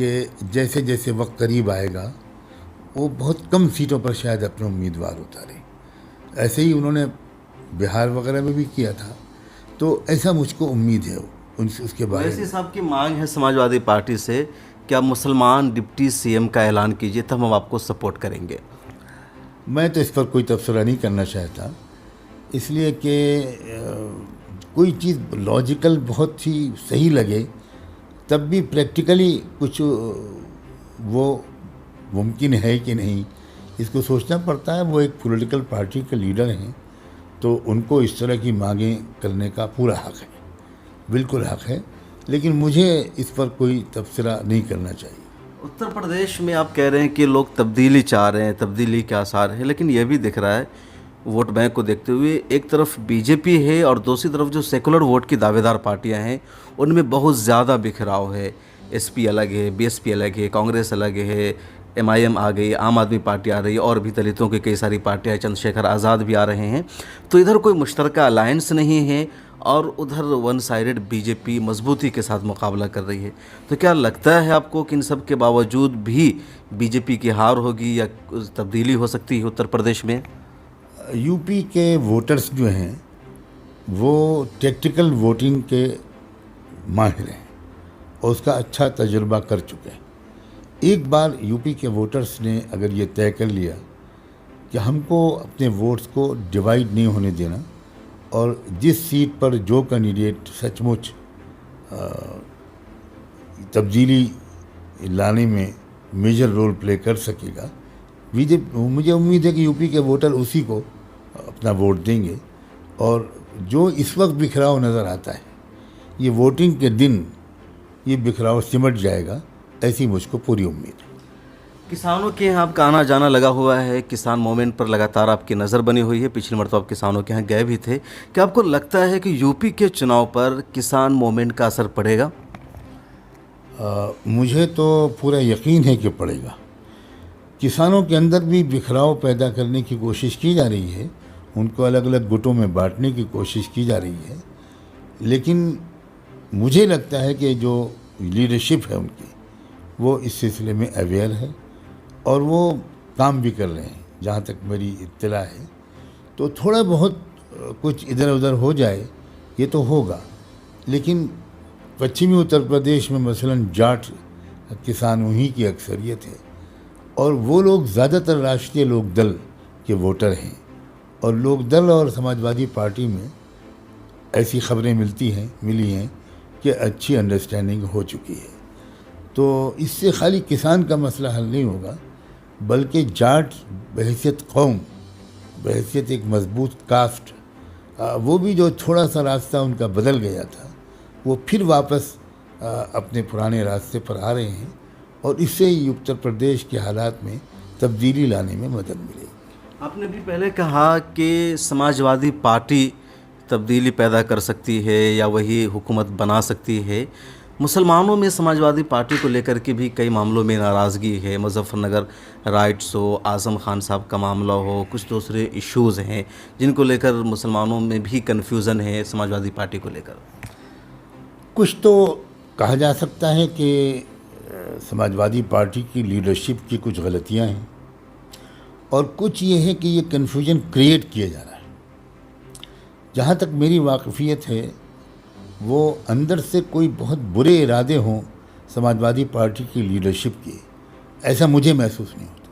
کہ جیسے جیسے وقت قریب آئے گا وہ بہت کم سیٹوں پر شاید اپنے امیدوار اتارے. ایسے ہی انہوں نے بہار وغیرہ میں بھی کیا تھا. تو ایسا مجھ کو امید ہے اس کے بارے میں. ویسی صاحب کی مانگ ہے سماجوادی پارٹی سے کہ آپ مسلمان ڈپٹی سی ایم کا اعلان کیجیے تب ہم آپ کو سپورٹ کریں گے. میں تو اس پر کوئی تبصرہ نہیں کرنا چاہتا، اس لیے کہ کوئی چیز لاجیکل بہت ہی صحیح لگے تب بھی پریکٹیکلی کچھ وہ ممکن ہے کہ نہیں اس کو سوچنا پڑتا ہے. وہ ایک پولیٹیکل پارٹی کے لیڈر ہیں تو ان کو اس طرح کی مانگیں کرنے کا پورا حق ہے، بالکل حق ہے، لیکن مجھے اس پر کوئی تبصرہ نہیں کرنا چاہیے. اتر پردیش میں آپ کہہ رہے ہیں کہ لوگ تبدیلی چاہ رہے ہیں، تبدیلی کے آثار ہیں، لیکن یہ بھی دکھ رہا ہے ووٹ بینک کو دیکھتے ہوئے ایک طرف بی جے پی ہے اور دوسری طرف جو سیکولر ووٹ کی دعوے دار پارٹیاں ہیں ان میں بہت زیادہ بکھراؤ ہے. ایس پی الگ ہے، بی ایس پی الگ ہے، کانگریس الگ ہے، ایم آئی ایم آ گئی، عام آدمی پارٹی آ رہی ہے، اور بھی دلتوں کی کئی ساری پارٹیاں، چندر شیکھر آزاد بھی آ رہے ہیں. تو ادھر کوئی مشترکہ الائنس نہیں ہے اور ادھر ون سائیڈڈ بی جے پی مضبوطی کے ساتھ مقابلہ کر رہی ہے. تو کیا لگتا ہے آپ کو کہ ان سب کے باوجود بھی بی جے پی کی ہار ہوگی یا تبدیلی ہو سکتی ہے اتر پردیش میں؟ یو پی کے ووٹرز جو ہیں وہ ٹیکٹیکل ووٹنگ کے ماہر ہیں اور اس کا اچھا تجربہ کر چکے ہیں. ایک بار یو پی کے ووٹرز نے اگر یہ طے کر لیا کہ ہم کو اپنے ووٹس کو ڈیوائیڈ نہیں ہونے دینا اور جس سیٹ پر جو کینڈیڈیٹ سچ مچ تبدیلی لانے میں میجر رول پلے کر سکے گا، مجھے امید ہے کہ یو پی کے ووٹر اسی کو اپنا ووٹ دیں گے. اور جو اس وقت بکھراؤ نظر آتا ہے یہ ووٹنگ کے دن یہ بکھراؤ سمٹ جائے گا، ایسی مجھ کو پوری امید ہے. کسانوں کے یہاں آپ کا آنا جانا لگا ہوا ہے، کسان موومنٹ پر لگاتار آپ کی نظر بنی ہوئی ہے، پچھلی مرتبہ آپ کسانوں کے یہاں گئے بھی تھے. کیا آپ کو لگتا ہے کہ یو پی کے چناؤ پر کسان موومنٹ کا اثر پڑے گا؟ مجھے تو پورا یقین ہے کہ پڑے گا. کسانوں کے اندر بھی بکھراؤ پیدا کرنے کی کوشش کی جا رہی ہے، ان کو الگ الگ گٹوں میں بانٹنے کی کوشش کی جا رہی ہے، لیکن مجھے لگتا ہے کہ جو لیڈرشپ ہے ان کی وہ اس سلسلے میں اویئر ہے اور وہ کام بھی کر رہے ہیں جہاں تک میری اطلاع ہے. تو تھوڑا بہت کچھ ادھر ادھر ہو جائے یہ تو ہوگا، لیکن پچھمی اتر پردیش میں مثلاً جاٹ کسان وہیں کی اکثریت ہے اور وہ لوگ زیادہ تر راشٹریہ لوک دل کے ووٹر ہیں اور لوک دل اور سماجوادی پارٹی میں ایسی خبریں ملی ہیں کہ اچھی انڈرسٹینڈنگ ہو چکی ہے. تو اس سے خالی کسان کا مسئلہ حل نہیں ہوگا بلکہ جاٹ بحیثیت قوم، بحیثیت ایک مضبوط کاسٹ، وہ بھی جو تھوڑا سا راستہ ان کا بدل گیا تھا وہ پھر واپس اپنے پرانے راستے پر آ رہے ہیں اور اس سے ہی اتر پردیش کے حالات میں تبدیلی لانے میں مدد ملے گی. آپ نے بھی پہلے کہا کہ سماجوادی پارٹی تبدیلی پیدا کر سکتی ہے یا وہی حکومت بنا سکتی ہے. مسلمانوں میں سماجوادی پارٹی کو لے کر کے بھی کئی معاملوں میں ناراضگی ہے. مظفر نگر رائٹس ہو، اعظم خان صاحب کا معاملہ ہو، کچھ دوسرے ایشوز ہیں جن کو لے کر مسلمانوں میں بھی کنفیوژن ہے سماجوادی پارٹی کو لے کر. کچھ تو کہا جا سکتا ہے کہ سماجوادی پارٹی کی لیڈرشپ کی کچھ غلطیاں ہیں اور کچھ یہ ہے کہ یہ کنفیوژن کریٹ کیا جا رہا ہے. جہاں تک میری واقفیت ہے وہ اندر سے کوئی بہت برے ارادے ہوں سماجوادی پارٹی کی لیڈرشپ کے، ایسا مجھے محسوس نہیں ہوتا.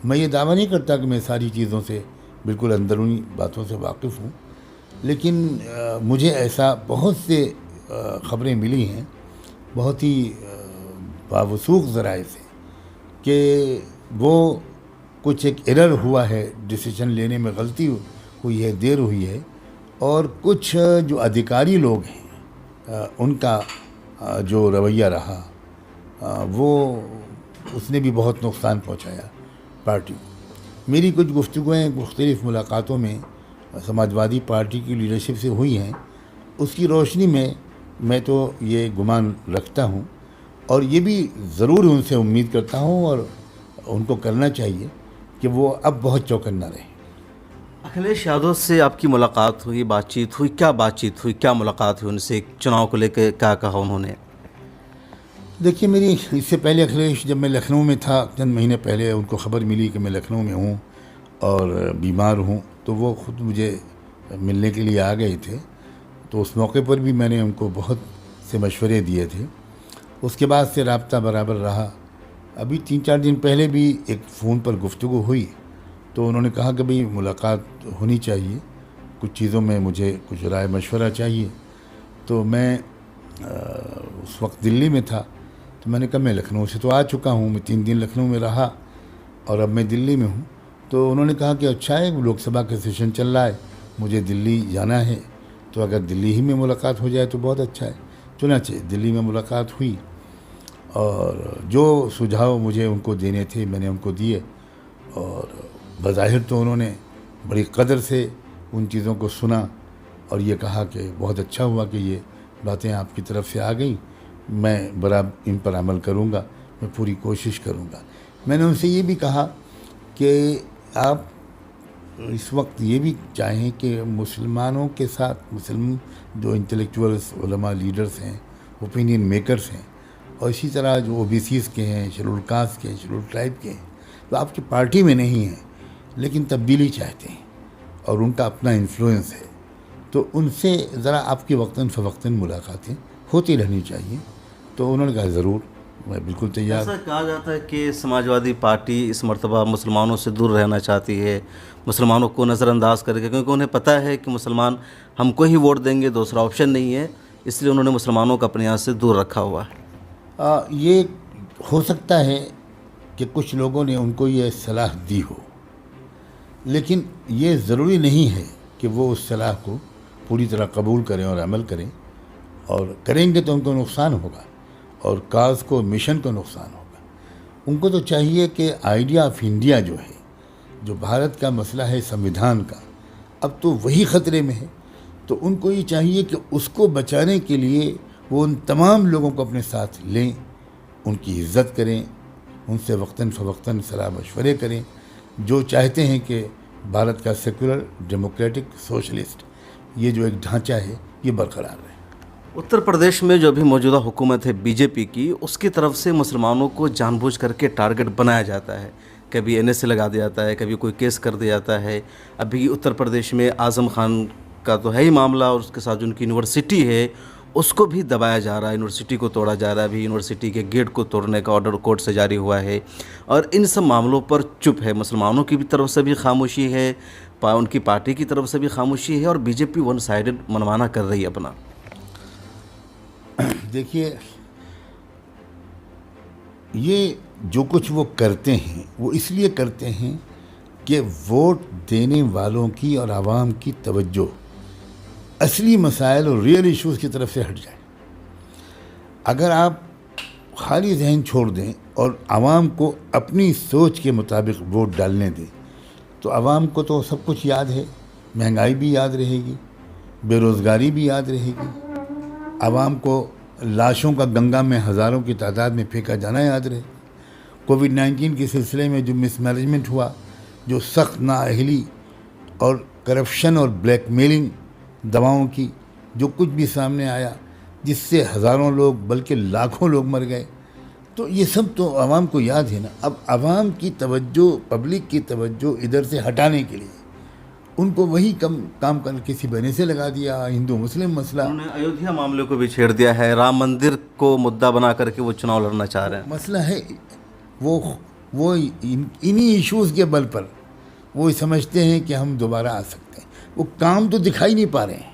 میں یہ دعویٰ نہیں کرتا کہ میں ساری چیزوں سے بالکل اندرونی باتوں سے واقف ہوں، لیکن مجھے ایسا بہت سے خبریں ملی ہیں بہت ہی باوثوق ذرائع سے کہ وہ کچھ ایک ایرر ہوا ہے، ڈیسیژن لینے میں غلطی ہوئی ہے، دیر ہوئی ہے، اور کچھ جو ادھیکاری لوگ ہیں ان کا جو رویہ رہا وہ اس نے بھی بہت نقصان پہنچایا پارٹی کو. میری کچھ گفتگویں مختلف ملاقاتوں میں سماجوادی پارٹی کی لیڈرشپ سے ہوئی ہیں، اس کی روشنی میں تو یہ گمان رکھتا ہوں اور یہ بھی ضرور ان سے امید کرتا ہوں اور ان کو کرنا چاہیے کہ وہ اب بہت چوکنا رہیں. اکھلیش یادو سے آپ کی ملاقات ہوئی، بات چیت ہوئی، کیا ملاقات ہوئی ان سے؟ چناؤ کو لے کے کیا کہا انہوں نے؟ دیکھیے میری اس سے پہلے اکھلیش جب میں لکھنؤ میں تھا چند مہینے پہلے ان کو خبر ملی کہ میں لکھنؤ میں ہوں اور بیمار ہوں، تو وہ خود مجھے ملنے کے لیے آ گئے تھے. تو اس موقع پر بھی میں نے ان کو بہت سے مشورے دیے تھے. اس کے بعد سے رابطہ برابر رہا. ابھی 3-4 دن پہلے بھی ایک فون پر گفتگو ہوئی تو انہوں نے کہا کہ بھئی ملاقات ہونی چاہیے، کچھ چیزوں میں مجھے کچھ رائے مشورہ چاہیے. تو میں اس وقت دلی میں تھا، تو میں نے کہا میں لکھنؤ سے تو آ چکا ہوں، میں 3 دن لکھنؤ میں رہا اور اب میں دلی میں ہوں. تو انہوں نے کہا کہ اچھا ہے، لوک سبھا کا سیشن چل رہا ہے، مجھے دلی جانا ہے، تو اگر دلی ہی میں ملاقات ہو جائے تو بہت اچھا ہے. چنانچہ دلی میں ملاقات ہوئی اور جو سجھاؤ مجھے ان کو دینے تھے میں نے ان کو دیے. اور بظاہر تو انہوں نے بڑی قدر سے ان چیزوں کو سنا اور یہ کہا کہ بہت اچھا ہوا کہ یہ باتیں آپ کی طرف سے آ گئیں، میں ان پر عمل کروں گا، میں پوری کوشش کروں گا. میں نے ان سے یہ بھی کہا کہ آپ اس وقت یہ بھی چاہیں کہ مسلمانوں کے ساتھ مسلم جو انٹلیکچوئلس علماء لیڈرز ہیں، اوپینین میکرز ہیں، اور اسی طرح جو OBCs کے ہیں، شیڈول کاسٹ کے ہیں، شیڈول ٹرائب کے ہیں، تو آپ کی پارٹی میں نہیں ہیں لیکن تبدیلی چاہتے ہیں اور ان کا اپنا انفلوئنس ہے، تو ان سے ذرا آپ کی وقتاً فوقتاً ملاقاتیں ہوتی رہنی چاہیے. تو انہوں نے کہا ضرور، میں بالکل تیار. ایسا کہا جاتا ہے کہ سماجوادی پارٹی اس مرتبہ مسلمانوں سے دور رہنا چاہتی ہے، مسلمانوں کو نظر انداز کر کے، کیونکہ انہیں پتہ ہے کہ مسلمان ہم کو ہی ووٹ دیں گے، دوسرا آپشن نہیں ہے، اس لیے انہوں نے مسلمانوں کو اپنے یہاں سے دور رکھا ہوا ہے. یہ ہو سکتا ہے کہ کچھ لوگوں نے ان کو یہ صلاح دی ہو، لیکن یہ ضروری نہیں ہے کہ وہ اس صلاح کو پوری طرح قبول کریں اور عمل کریں، اور کریں گے تو ان کو نقصان ہوگا اور کاز کو، مشن کو نقصان ہوگا. ان کو تو چاہیے کہ آئیڈیا آف انڈیا جو ہے، جو بھارت کا مسئلہ ہے سمویدھان کا، اب تو وہی خطرے میں ہے. تو ان کو یہ چاہیے کہ اس کو بچانے کے لیے وہ ان تمام لوگوں کو اپنے ساتھ لیں، ان کی عزت کریں، ان سے وقتاً فوقتاً صلاح مشورے کریں، جو چاہتے ہیں کہ بھارت کا سیکولر، ڈیموکریٹک، سوشلسٹ یہ جو ایک ڈھانچہ ہے یہ برقرار رہے. اتر پردیش میں جو بھی موجودہ حکومت ہے BJP کی، اس کی طرف سے مسلمانوں کو جان بوجھ کر کے ٹارگٹ بنایا جاتا ہے. کبھی NSA لگا دیا جاتا ہے، کبھی کوئی کیس کر دیا جاتا ہے. ابھی اتر پردیش میں اعظم خان کا تو ہے ہی معاملہ، اور اس کے ساتھ جو ان کی یونیورسٹی ہے اس کو بھی دبایا جا رہا ہے، یونیورسٹی کو توڑا جا رہا ہے. ابھی یونیورسٹی کے گیٹ کو توڑنے کا آرڈر کورٹ سے جاری ہوا ہے، اور ان سب معاملوں پر چپ ہے. مسلمانوں کی بھی طرف سے بھی خاموشی ہے، ان کی پارٹی کی طرف سے بھی خاموشی ہے، اور BJP ون سائیڈڈ منمانہ کر رہی ہے اپنا. دیکھیے، یہ جو کچھ وہ کرتے ہیں وہ اس لیے کرتے ہیں کہ ووٹ دینے والوں کی اور عوام کی توجہ اصلی مسائل اور ریئل ایشوز کی طرف سے ہٹ جائے. اگر آپ خالی ذہن چھوڑ دیں اور عوام کو اپنی سوچ کے مطابق ووٹ ڈالنے دیں تو عوام کو تو سب کچھ یاد ہے. مہنگائی بھی یاد رہے گی، بے روزگاری بھی یاد رہے گی، عوام کو لاشوں کا گنگا میں ہزاروں کی تعداد میں پھینکا جانا یاد رہے. کووڈ-19 کے سلسلے میں جو مس مینجمنٹ ہوا، جو سخت نااہلی اور کرپشن اور بلیک میلنگ دواؤں کی جو کچھ بھی سامنے آیا، جس سے ہزاروں لوگ بلکہ لاکھوں لوگ مر گئے، تو یہ سب تو عوام کو یاد ہے نا. اب عوام کی توجہ، پبلک کی توجہ ادھر سے ہٹانے کے لیے ان کو وہی کام کر کسی بہانے سے لگا دیا. ہندو مسلم مسئلہ، انہوں نے ایودھیا معاملے کو بھی چھیڑ دیا ہے، رام مندر کو مدعا بنا کر کے وہ چناؤ لڑنا چاہ رہے ہیں. مسئلہ ہے وہ انہی ایشوز کے بل پر وہ سمجھتے ہیں کہ ہم دوبارہ آ سکتے ہیں. وہ کام تو دکھائی نہیں پا رہے ہیں،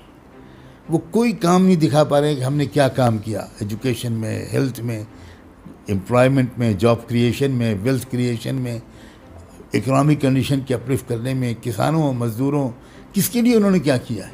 وہ کوئی کام نہیں دکھا پا رہے ہیں کہ ہم نے کیا کام کیا ایجوکیشن میں، ہیلتھ میں، امپلائمنٹ میں، جاب کریشن میں، ویلتھ کریشن میں، اکنامک کنڈیشن کے اپلفٹ کرنے میں، کسانوں، مزدوروں، کس کے لیے انہوں نے کیا کیا ہے.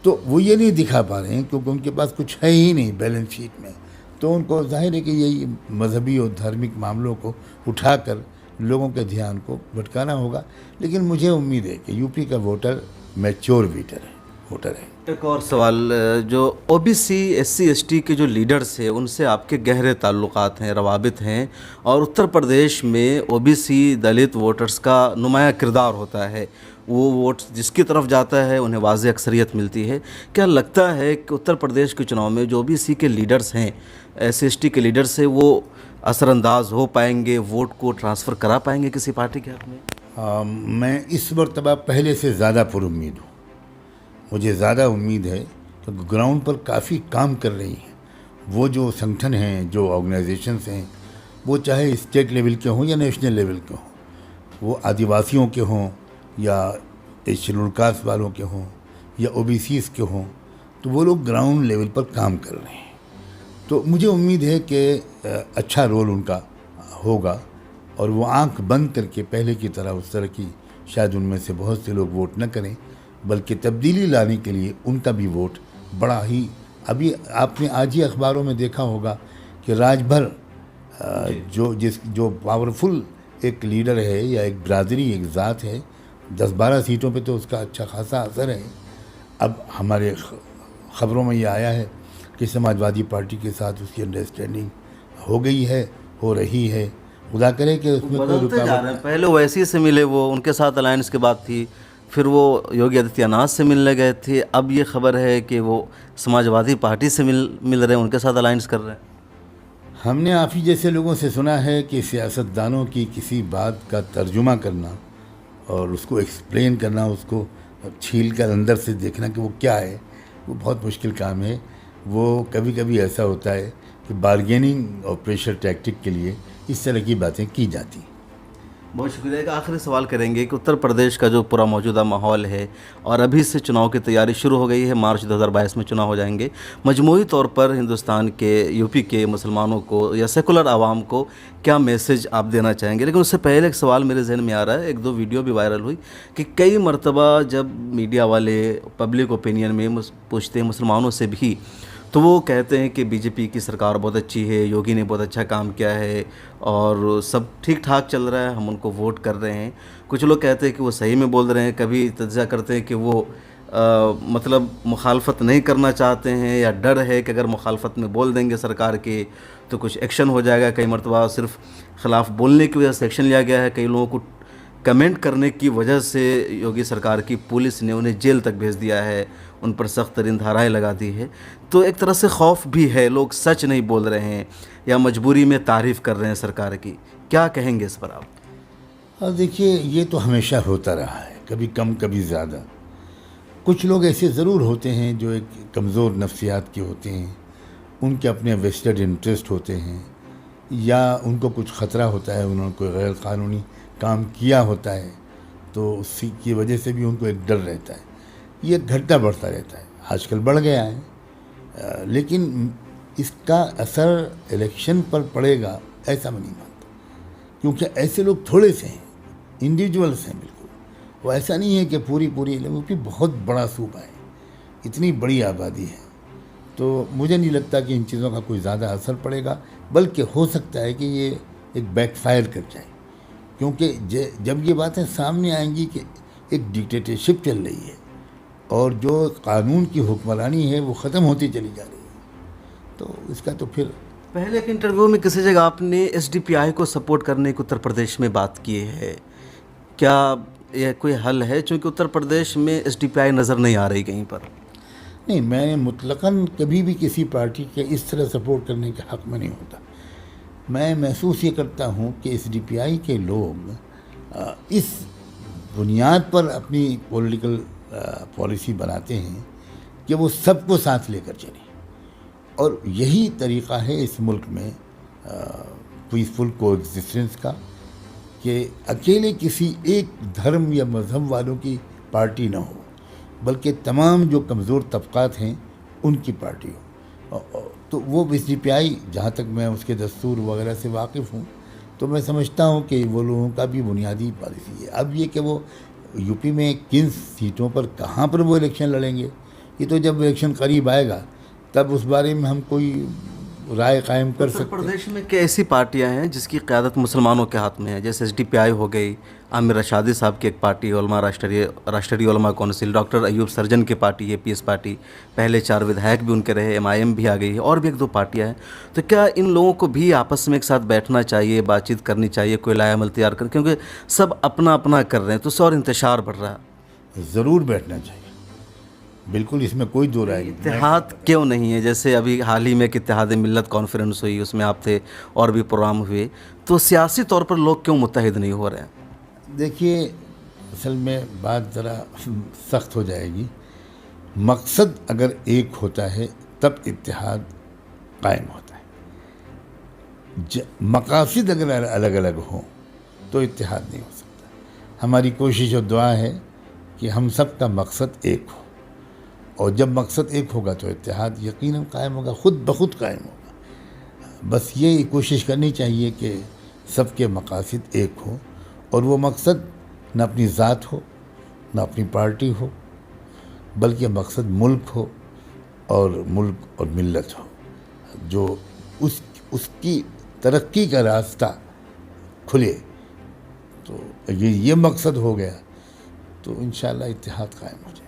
تو وہ یہ نہیں دکھا پا رہے ہیں کیونکہ ان کے پاس کچھ ہے ہی نہیں بیلنس شیٹ میں. تو ان کو ظاہر ہے کہ یہی مذہبی اور دھارمک معاملوں کو اٹھا کر لوگوں کے دھیان کو بھٹکانا ہوگا. لیکن مجھے امید ہے کہ UP کا ووٹر میچور ووٹر ہے. ایک اور سوال، جو OBC SC ST کے جو لیڈرز ہیں ان سے آپ کے گہرے تعلقات ہیں، روابط ہیں، اور اتر پردیش میں OBC دلت ووٹرز کا نمایاں کردار ہوتا ہے. وہ ووٹ جس کی طرف جاتا ہے انہیں واضح اکثریت ملتی ہے. کیا لگتا ہے کہ اتر پردیش کے چناؤ میں جو BC کے لیڈرز ہیں, SC/ST کے لیڈرز ہیں, وہ اثر انداز ہو پائیں گے, ووٹ کو ٹرانسفر کرا پائیں گے کسی پارٹی کے حق میں؟ میں اس مرتبہ پہلے سے زیادہ پر امید ہوں. مجھے زیادہ امید ہے کہ گراؤنڈ پر کافی کام کر رہی ہیں. وہ جو سنگٹھن ہیں, جو آرگنائزیشنز ہیں, وہ چاہے اسٹیٹ لیول کے ہوں یا نیشنل لیول کے ہوں, وہ آدیواسیوں کے ہوں یا شیڈول کاسٹ والوں کے ہوں یا OBCs کے ہوں, تو وہ لوگ گراؤنڈ لیول پر کام کر رہے ہیں. تو مجھے امید ہے کہ اچھا رول ان کا ہوگا, اور وہ آنکھ بند کر کے پہلے کی طرح اس طرح کی شاید ان میں سے بہت سے لوگ ووٹ نہ کریں, بلکہ تبدیلی لانے کے لیے ان کا بھی ووٹ بڑا ہی. ابھی آپ نے آج ہی اخباروں میں دیکھا ہوگا کہ راج بھر جو پاورفل ایک لیڈر ہے یا ایک برادری, ایک ذات ہے, 10-12 سیٹوں پہ تو اس کا اچھا خاصا اثر ہے. اب ہمارے خبروں میں یہ آیا ہے کہ سماج وادی پارٹی کے ساتھ اس کی انڈرسٹینڈنگ ہو گئی ہے, ہو رہی ہے. خدا کرے کہ اس میں کوئی رکاوٹ. پہلے اویسی سے ملے, وہ ان کے ساتھ الائنس کے بعد تھی, پھر وہ یوگی آدتیہ ناتھ سے ملنے گئے تھے, اب یہ خبر ہے کہ وہ سماج وادی پارٹی سے مل رہے ہیں, ان کے ساتھ الائنس کر رہے ہیں. ہم نے آپ ہی جیسے لوگوں سے سنا ہے کہ سیاستدانوں کی کسی بات کا ترجمہ کرنا اور اس کو ایکسپلین کرنا, اس کو چھیل کر اندر سے دیکھنا کہ وہ کیا ہے, وہ بہت مشکل کام ہے. وہ کبھی کبھی ایسا ہوتا ہے کہ بارگیننگ اور پریشر ٹیکٹک کے لیے اس طرح کی باتیں کی جاتی. بہت شکریہ. ایک آخری سوال کریں گے کہ اتر پردیش کا جو پورا موجودہ ماحول ہے, اور ابھی سے چناؤ کی تیاری شروع ہو گئی ہے, مارچ 2022 میں چناؤ ہو جائیں گے, مجموعی طور پر ہندوستان کے UP کے مسلمانوں کو یا سیکولر عوام کو کیا میسج آپ دینا چاہیں گے؟ لیکن اس سے پہلے ایک سوال میرے ذہن میں آ رہا ہے, 1-2 ویڈیو بھی وائرل ہوئی کہ کئی مرتبہ جب میڈیا والے پبلک اوپینین میں پوچھتے ہیں مسلمانوں سے بھی, تو وہ کہتے ہیں کہ BJP کی سرکار بہت اچھی ہے, یوگی نے بہت اچھا کام کیا ہے اور سب ٹھیک ٹھاک چل رہا ہے, ہم ان کو ووٹ کر رہے ہیں. کچھ لوگ کہتے ہیں کہ وہ صحیح میں بول رہے ہیں, کبھی تجزیہ کرتے ہیں کہ وہ مطلب مخالفت نہیں کرنا چاہتے ہیں, یا ڈر ہے کہ اگر مخالفت میں بول دیں گے سرکار کے تو کچھ ایکشن ہو جائے گا. کئی مرتبہ صرف خلاف بولنے کی وجہ سے ایکشن لیا گیا ہے, کئی لوگوں کو کمنٹ کرنے کی وجہ سے یوگی سرکار کی پولیس نے انہیں جیل تک بھیج دیا ہے, ان پر سخت ترین دھارائیں لگا دی ہے. تو ایک طرح سے خوف بھی ہے, لوگ سچ نہیں بول رہے ہیں یا مجبوری میں تعریف کر رہے ہیں سرکار کی. کیا کہیں گے اس پر آپ؟ دیکھیے, یہ تو ہمیشہ ہوتا رہا ہے, کبھی کم کبھی زیادہ. کچھ لوگ ایسے ضرور ہوتے ہیں جو ایک کمزور نفسیات کے ہوتے ہیں, ان کے اپنے ویسٹڈ انٹرسٹ ہوتے ہیں, یا ان کو کچھ خطرہ ہوتا ہے, انہوں نے کوئی غیر قانونی کام کیا ہوتا ہے, تو اسی کی وجہ سے بھی ان کو ایک ڈر رہتا ہے. یہ گھٹتا بڑھتا رہتا ہے, آج کل بڑھ گیا ہے, لیکن اس کا اثر الیکشن پر پڑے گا ایسا میں نہیں مانتا, کیونکہ ایسے لوگ تھوڑے سے ہیں, انڈیویجولس ہیں بالکل. وہ ایسا نہیں ہے کہ پوری کیونکہ بہت بڑا صوبہ ہے, اتنی بڑی آبادی ہے, تو مجھے نہیں لگتا کہ ان چیزوں کا کوئی زیادہ اثر پڑے گا, بلکہ ہو سکتا ہے کہ یہ ایک بیک فائر کر جائے, کیونکہ جب یہ باتیں سامنے آئیں گی کہ ایک ڈکٹیٹرشپ چل رہی ہے اور جو قانون کی حکمرانی ہے وہ ختم ہوتی چلی جا رہی ہے, تو اس کا تو پھر. پہلے ایک انٹرویو میں کسی جگہ آپ نے SDPI کو سپورٹ کرنے کی اتر پردیش میں بات کی ہے, کیا یہ کوئی حل ہے؟ چونکہ اتر پردیش میں SDPI نظر نہیں آ رہی کہیں پر. نہیں, میں مطلقاً کبھی بھی کسی پارٹی کے اس طرح سپورٹ کرنے کے حق میں نہیں ہوتا. میں محسوس یہ کرتا ہوں کہ SDPI کے لوگ اس بنیاد پر اپنی پولیٹیکل پالیسی بناتے ہیں کہ وہ سب کو ساتھ لے کر چلیں, اور یہی طریقہ ہے اس ملک میں پیسفل کو ایگزسٹنس کا, کہ اکیلے کسی ایک دھرم یا مذہب والوں کی پارٹی نہ ہو, بلکہ تمام جو کمزور طبقات ہیں ان کی پارٹی ہو. تو وہ SDPI, جہاں تک میں اس کے دستور وغیرہ سے واقف ہوں, تو میں سمجھتا ہوں کہ وہ لوگوں کا بھی بنیادی پالیسی ہے. اب یہ کہ وہ UP میں کن سیٹوں پر کہاں پر وہ الیکشن لڑیں گے, یہ تو جب الیکشن قریب آئے گا تب اس بارے میں ہم کوئی رائے قائم کر سکتے ہیں. اتر پردیش میں کیا ایسی پارٹیاں ہیں جس کی قیادت مسلمانوں کے ہاتھ میں ہے؟ جیسے SDPI ہو گئی, عامر رشادی صاحب کی ایک پارٹی, علماء راشٹری علماء کونسل, ڈاکٹر ایوب سرجن کی پارٹی ہے PS پارٹی, پہلے 4 ودھائک بھی ان کے رہے, MIM بھی آ گئی ہے, اور بھی 1-2 پارٹیاں ہیں. تو کیا ان لوگوں کو بھی آپس میں ایک ساتھ بیٹھنا چاہیے, بات چیت کرنی چاہیے, کوئی لائے عمل تیار کر, کیونکہ سب اپنا اپنا کر رہے ہیں تو اس سے اور انتشار بڑھ رہا ہے. ضرور بیٹھنا چاہیے، بالکل اس میں کوئی دو رائے نہیں۔ اتحاد کیوں نہیں ہے؟ جیسے ابھی حال ہی میں ایک اتحاد ملت کانفرنس ہوئی، اس میں آپ تھے اور بھی پروگرام ہوئے، تو سیاسی طور پر لوگ کیوں متحد نہیں ہو رہے ہیں؟ دیکھیے اصل میں بات ذرا سخت ہو جائے گی، مقصد اگر ایک ہوتا ہے تب اتحاد قائم ہوتا ہے، مقاصد اگر الگ الگ ہوں تو اتحاد نہیں ہو سکتا۔ ہماری کوشش اور دعا ہے کہ ہم سب کا مقصد ایک ہو، اور جب مقصد ایک ہوگا تو اتحاد یقیناً قائم ہوگا، خود بخود قائم ہوگا۔ بس یہ کوشش کرنی چاہیے کہ سب کے مقاصد ایک ہوں، اور وہ مقصد نہ اپنی ذات ہو نہ اپنی پارٹی ہو، بلکہ مقصد ملک ہو، اور ملک اور ملت ہو، جو اس کی ترقی کا راستہ کھلے۔ تو یہ مقصد ہو گیا تو انشاءاللہ اتحاد قائم ہو جائے۔